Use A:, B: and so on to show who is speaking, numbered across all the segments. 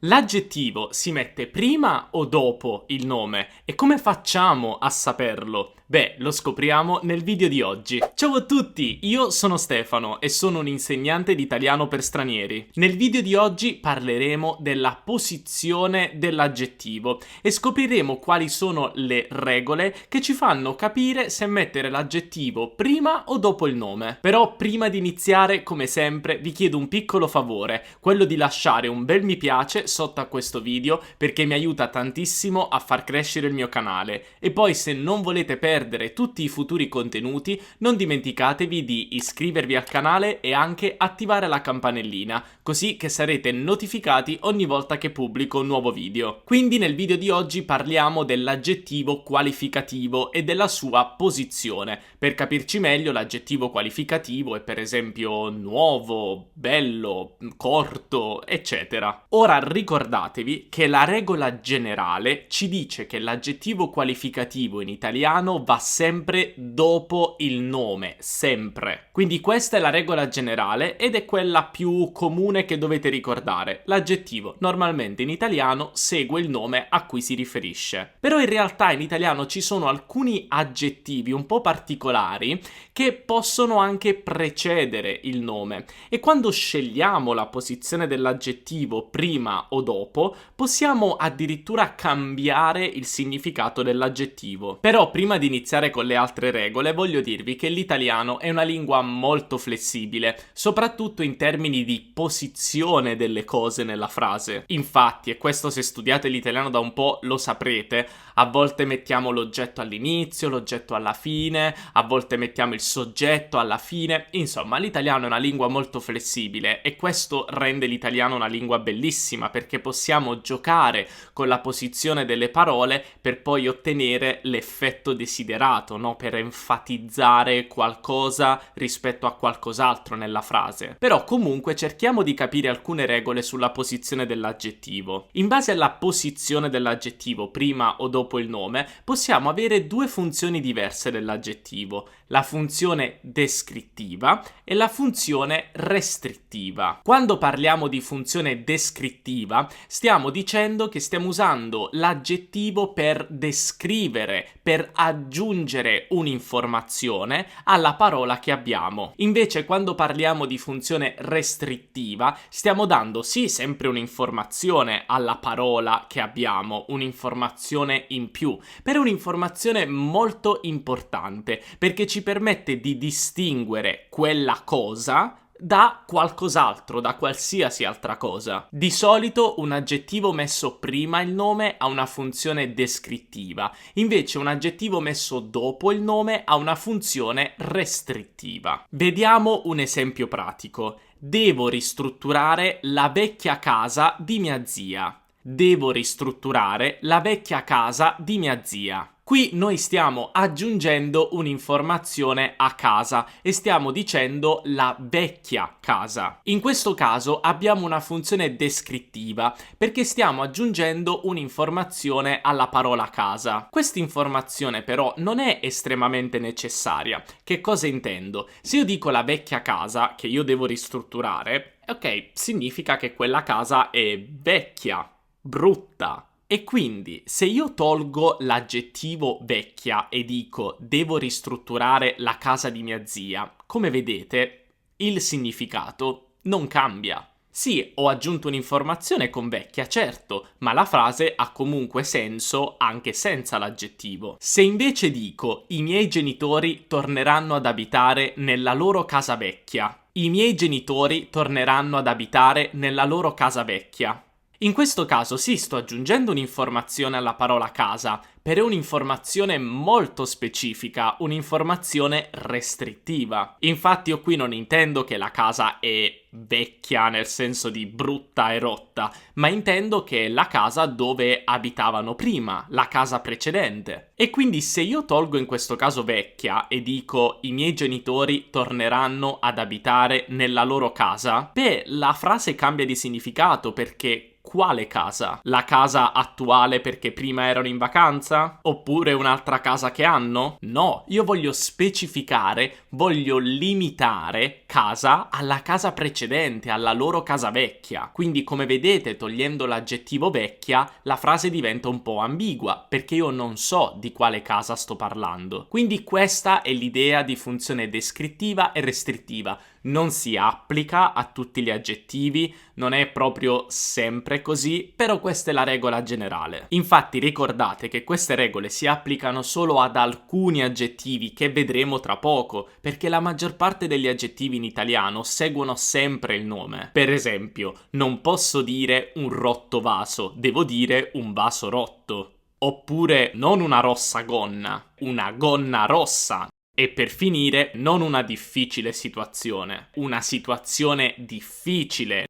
A: L'aggettivo si mette prima o dopo il nome? E come facciamo a saperlo? Beh, lo scopriamo nel video di oggi. Ciao a tutti, io sono Stefano e sono un insegnante di italiano per stranieri. Nel video di oggi parleremo della posizione dell'aggettivo e scopriremo quali sono le regole che ci fanno capire se mettere l'aggettivo prima o dopo il nome. Però prima di iniziare, come sempre, vi chiedo un piccolo favore, quello di lasciare un bel mi piace sotto a questo video perché mi aiuta tantissimo a far crescere il mio canale. E poi, se non volete perdere tutti i futuri contenuti, non dimenticatevi di iscrivervi al canale e anche attivare la campanellina, così che sarete notificati ogni volta che pubblico un nuovo video. Quindi nel video di oggi parliamo dell'aggettivo qualificativo e della sua posizione. Per capirci meglio, l'aggettivo qualificativo è per esempio nuovo, bello, corto, eccetera. Ora ricordatevi che la regola generale ci dice che l'aggettivo qualificativo in italiano va sempre dopo il nome, sempre. Quindi questa è la regola generale ed è quella più comune che dovete ricordare. L'aggettivo normalmente in italiano segue il nome a cui si riferisce. Però in realtà in italiano ci sono alcuni aggettivi un po' particolari che possono anche precedere il nome e quando scegliamo la posizione dell'aggettivo prima o dopo possiamo addirittura cambiare il significato dell'aggettivo. Però prima di iniziare con le altre regole voglio dirvi che l'italiano è una lingua molto flessibile, soprattutto in termini di posizione delle cose nella frase. Infatti, e questo se studiate l'italiano da un po' lo saprete, a volte mettiamo l'oggetto all'inizio, l'oggetto alla fine, a volte mettiamo il soggetto alla fine. Insomma, l'italiano è una lingua molto flessibile e questo rende l'italiano una lingua bellissima perché possiamo giocare con la posizione delle parole per poi ottenere l'effetto desiderato, no? Per enfatizzare qualcosa rispetto a qualcos'altro nella frase. Però comunque cerchiamo di capire alcune regole sulla posizione dell'aggettivo. In base alla posizione dell'aggettivo prima o dopo il nome, possiamo avere due funzioni diverse dell'aggettivo: la funzione descrittiva e la funzione restrittiva. Quando parliamo di funzione descrittiva, stiamo dicendo che stiamo usando l'aggettivo per descrivere, per aggiungere un'informazione alla parola che abbiamo. Invece, quando parliamo di funzione restrittiva, stiamo dando sì sempre un'informazione alla parola che abbiamo, un'informazione in più, però un'informazione molto importante perché ci permette di distinguere quella cosa da qualcos'altro, da qualsiasi altra cosa. Di solito un aggettivo messo prima il nome ha una funzione descrittiva, invece un aggettivo messo dopo il nome ha una funzione restrittiva. Vediamo un esempio pratico. Devo ristrutturare la vecchia casa di mia zia. Devo ristrutturare la vecchia casa di mia zia. Qui noi stiamo aggiungendo un'informazione a casa e stiamo dicendo la vecchia casa. In questo caso abbiamo una funzione descrittiva perché stiamo aggiungendo un'informazione alla parola casa. Questa informazione però non è estremamente necessaria. Che cosa intendo? Se io dico la vecchia casa che io devo ristrutturare, ok, significa che quella casa è vecchia, brutta. E quindi, se io tolgo l'aggettivo vecchia e dico devo ristrutturare la casa di mia zia, come vedete, il significato non cambia. Sì, ho aggiunto un'informazione con vecchia, certo, ma la frase ha comunque senso anche senza l'aggettivo. Se invece dico i miei genitori torneranno ad abitare nella loro casa vecchia, i miei genitori torneranno ad abitare nella loro casa vecchia. In questo caso sì, sto aggiungendo un'informazione alla parola casa, però è un'informazione molto specifica, un'informazione restrittiva. Infatti io qui non intendo che la casa è vecchia nel senso di brutta e rotta, ma intendo che è la casa dove abitavano prima, la casa precedente. E quindi se io tolgo in questo caso vecchia e dico i miei genitori torneranno ad abitare nella loro casa, beh, la frase cambia di significato perché quale casa? La casa attuale perché prima erano in vacanza? Oppure un'altra casa che hanno? No, io voglio specificare, voglio limitare casa alla casa precedente, alla loro casa vecchia. Quindi, come vedete, togliendo l'aggettivo vecchia, la frase diventa un po' ambigua, perché io non so di quale casa sto parlando. Quindi questa è l'idea di funzione descrittiva e restrittiva. Non si applica a tutti gli aggettivi, non è proprio sempre così, però questa è la regola generale. Infatti ricordate che queste regole si applicano solo ad alcuni aggettivi che vedremo tra poco, perché la maggior parte degli aggettivi in italiano seguono sempre il nome. Per esempio, non posso dire un rotto vaso, devo dire un vaso rotto. Oppure non una rossa gonna, una gonna rossa. E per finire, non una difficile situazione, una situazione difficile.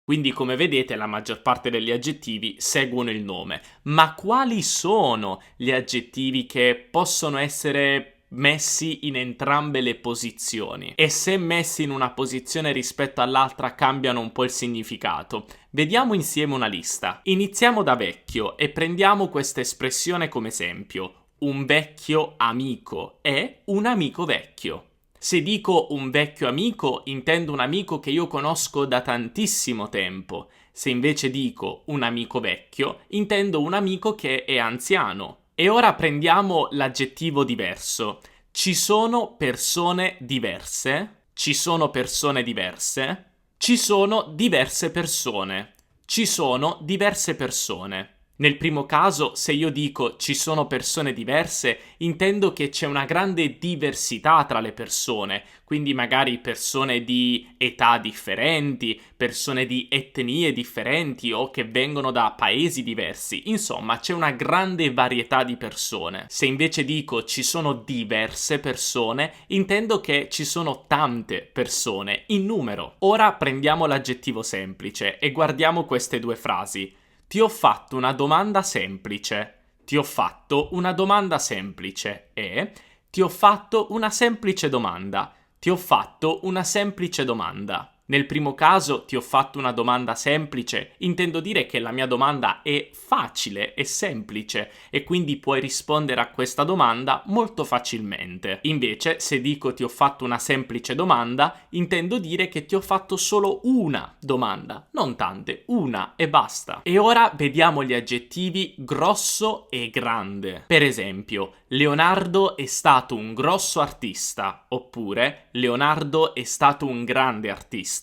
A: Quindi, come vedete, la maggior parte degli aggettivi seguono il nome. Ma quali sono gli aggettivi che possono essere messi in entrambe le posizioni? E se messi in una posizione rispetto all'altra cambiano un po' il significato? Vediamo insieme una lista. Iniziamo da vecchio e prendiamo questa espressione come esempio. Un vecchio amico è un amico vecchio. Se dico un vecchio amico, intendo un amico che io conosco da tantissimo tempo. Se invece dico un amico vecchio, intendo un amico che è anziano. E ora prendiamo l'aggettivo diverso. Ci sono persone diverse? Ci sono persone diverse? Ci sono diverse persone. Ci sono diverse persone. Nel primo caso, se io dico ci sono persone diverse, intendo che c'è una grande diversità tra le persone, quindi magari persone di età differenti, persone di etnie differenti o che vengono da paesi diversi, insomma c'è una grande varietà di persone. Se invece dico ci sono diverse persone, intendo che ci sono tante persone, in numero. Ora prendiamo l'aggettivo semplice e guardiamo queste due frasi. Ti ho fatto una domanda semplice. Ti ho fatto una domanda semplice. E ti ho fatto una semplice domanda. Ti ho fatto una semplice domanda. Nel primo caso ti ho fatto una domanda semplice, intendo dire che la mia domanda è facile e semplice e quindi puoi rispondere a questa domanda molto facilmente. Invece, se dico ti ho fatto una semplice domanda, intendo dire che ti ho fatto solo una domanda, non tante, una e basta. E ora vediamo gli aggettivi grosso e grande. Per esempio, Leonardo è stato un grosso artista, oppure Leonardo è stato un grande artista.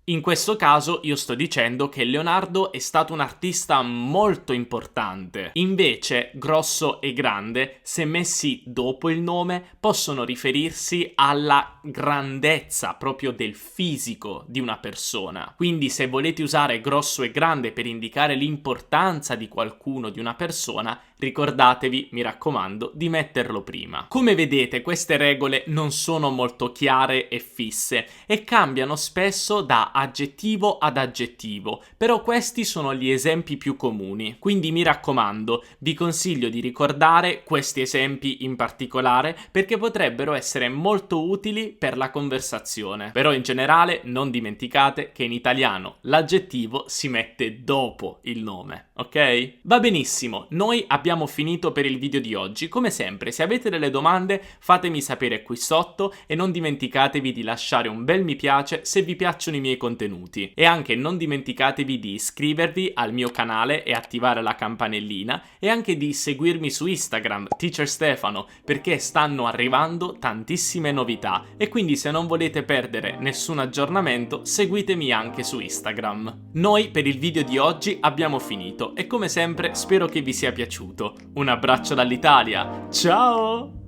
A: In questo caso io sto dicendo che Leonardo è stato un artista molto importante. Invece, grosso e grande, se messi dopo il nome, possono riferirsi alla grandezza proprio del fisico di una persona. Quindi se volete usare grosso e grande per indicare l'importanza di qualcuno, di una persona, ricordatevi, mi raccomando, di metterlo prima. Come vedete, queste regole non sono molto chiare e fisse e cambiano spesso da aggettivo ad aggettivo, però questi sono gli esempi più comuni. Quindi mi raccomando, vi consiglio di ricordare questi esempi in particolare perché potrebbero essere molto utili per la conversazione. Però in generale non dimenticate che in italiano l'aggettivo si mette dopo il nome, ok? Va benissimo, noi abbiamo finito per il video di oggi. Come sempre, se avete delle domande fatemi sapere qui sotto e non dimenticatevi di lasciare un bel mi piace se vi piacciono i miei contenuti. E anche non dimenticatevi di iscrivervi al mio canale e attivare la campanellina e anche di seguirmi su Instagram, Teacher Stefano, perché stanno arrivando tantissime novità e quindi se non volete perdere nessun aggiornamento seguitemi anche su Instagram. Noi per il video di oggi abbiamo finito e come sempre spero che vi sia piaciuto. Un abbraccio dall'Italia, ciao!